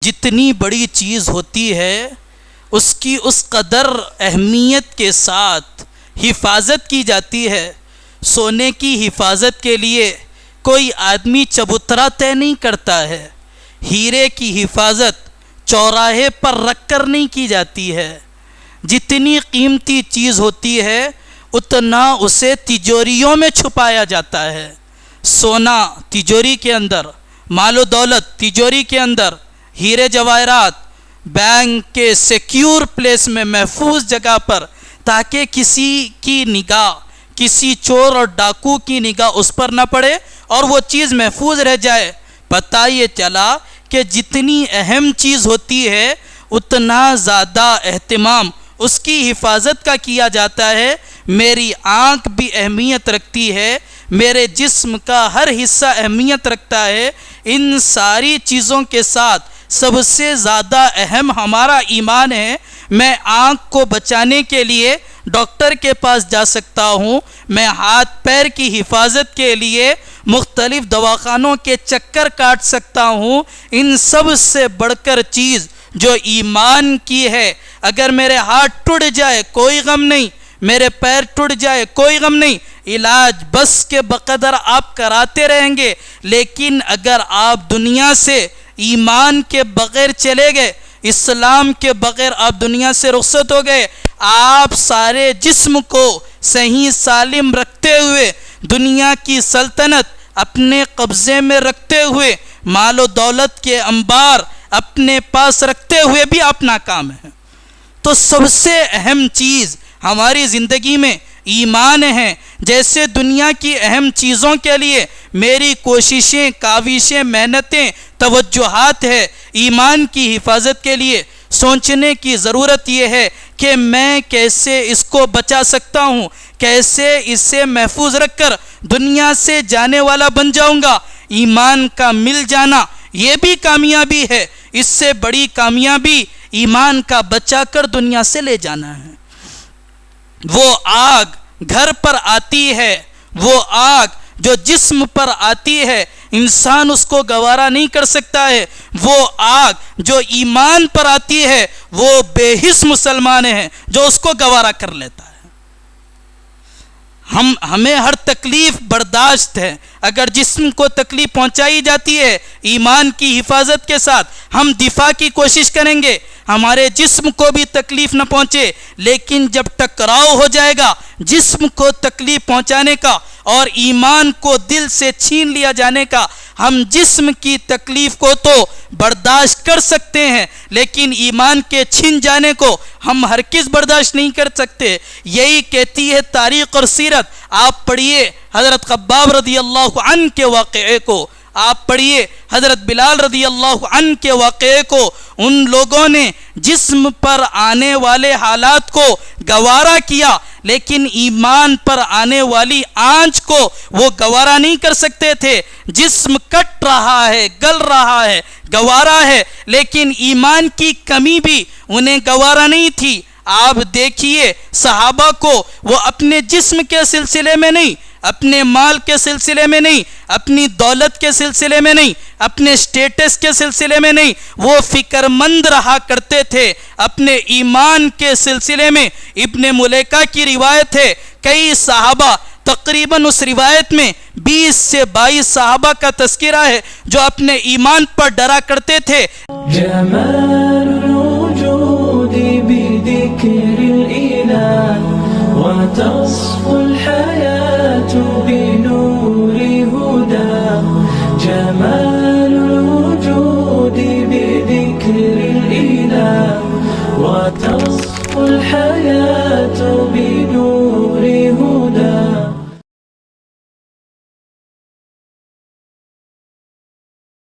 جتنی بڑی چیز ہوتی ہے اس کی اس قدر اہمیت کے ساتھ حفاظت کی جاتی ہے۔ سونے کی حفاظت کے لیے کوئی آدمی چبوترا طے نہیں کرتا ہے، ہیرے کی حفاظت چوراہے پر رکھ کر نہیں کی جاتی ہے۔ جتنی قیمتی چیز ہوتی ہے اتنا اسے تجوریوں میں چھپایا جاتا ہے۔ سونا تجوری کے اندر، مال و دولت تجوری کے اندر، ہیرے جواہرات بینک کے سیکیور پلیس میں محفوظ جگہ پر، تاکہ کسی کی نگاہ، کسی چور اور ڈاکو کی نگاہ اس پر نہ پڑے اور وہ چیز محفوظ رہ جائے۔ پتہ یہ چلا کہ جتنی اہم چیز ہوتی ہے اتنا زیادہ اہتمام اس کی حفاظت کا کیا جاتا ہے۔ میری آنکھ بھی اہمیت رکھتی ہے، میرے جسم کا ہر حصہ اہمیت رکھتا ہے۔ ان ساری چیزوں کے ساتھ سب سے زیادہ اہم ہمارا ایمان ہے۔ میں آنکھ کو بچانے کے لیے ڈاکٹر کے پاس جا سکتا ہوں، میں ہاتھ پیر کی حفاظت کے لیے مختلف دواخانوں کے چکر کاٹ سکتا ہوں۔ ان سب سے بڑھ کر چیز جو ایمان کی ہے، اگر میرے ہاتھ ٹوٹ جائے کوئی غم نہیں، میرے پیر ٹوٹ جائے کوئی غم نہیں، علاج بس کے بقدر آپ کراتے رہیں گے، لیکن اگر آپ دنیا سے ایمان کے بغیر چلے گئے، اسلام کے بغیر آپ دنیا سے رخصت ہو گئے، آپ سارے جسم کو صحیح سالم رکھتے ہوئے، دنیا کی سلطنت اپنے قبضے میں رکھتے ہوئے، مال و دولت کے انبار اپنے پاس رکھتے ہوئے بھی آپ ناکام ہیں۔ تو سب سے اہم چیز ہماری زندگی میں ایمان ہے۔ جیسے دنیا کی اہم چیزوں کے لیے میری کوششیں، کاوشیں، محنتیں، توجہات ہے، ایمان کی حفاظت کے لیے سوچنے کی ضرورت یہ ہے کہ میں کیسے اس کو بچا سکتا ہوں، کیسے اسے محفوظ رکھ کر دنیا سے جانے والا بن جاؤں گا۔ ایمان کا مل جانا یہ بھی کامیابی ہے، اس سے بڑی کامیابی ایمان کا بچا کر دنیا سے لے جانا ہے۔ وہ آگ گھر پر آتی ہے، وہ آگ جو جسم پر آتی ہے انسان اس کو گوارا نہیں کر سکتا ہے۔ وہ آگ جو ایمان پر آتی ہے وہ بے حس مسلمان ہے جو اس کو گوارا کر لیتا ہے۔ ہمیں ہر تکلیف برداشت ہے، اگر جسم کو تکلیف پہنچائی جاتی ہے ایمان کی حفاظت کے ساتھ ہم دفاع کی کوشش کریں گے، ہمارے جسم کو بھی تکلیف نہ پہنچے، لیکن جب ٹکراؤ ہو جائے گا جسم کو تکلیف پہنچانے کا اور ایمان کو دل سے چھین لیا جانے کا، ہم جسم کی تکلیف کو تو برداشت کر سکتے ہیں لیکن ایمان کے چھن جانے کو ہم ہرگز برداشت نہیں کر سکتے۔ یہی کہتی ہے تاریخ اور سیرت۔ آپ پڑھیے حضرت خباب رضی اللہ عنہ کے واقعے کو، آپ پڑھیے حضرت بلال رضی اللہ عنہ کے واقعے کو۔ ان لوگوں نے جسم پر آنے والے حالات کو گوارا کیا لیکن ایمان پر آنے والی آنچ کو وہ گوارا نہیں کر سکتے تھے۔ جسم کٹ رہا ہے، گل رہا ہے، گوارا ہے، لیکن ایمان کی کمی بھی انہیں گوارا نہیں تھی۔ آپ دیکھیے صحابہ کو وہ اپنے جسم کے سلسلے میں نہیں، اپنے مال کے سلسلے میں نہیں، اپنی دولت کے سلسلے میں نہیں، اپنے سٹیٹس کے سلسلے میں نہیں، وہ فکر مند رہا کرتے تھے اپنے ایمان کے سلسلے میں۔ ابن ملیکہ کی روایت ہے، کئی صحابہ تقریباً اس روایت میں 20 سے 22 صحابہ کا تذکرہ ہے جو اپنے ایمان پر ڈرا کرتے تھے۔ جمال الوجود بذكر الإله وتصفو الحياة بنور هداه، جمال الوجود بذكر الإله وتصفو الحياة بنور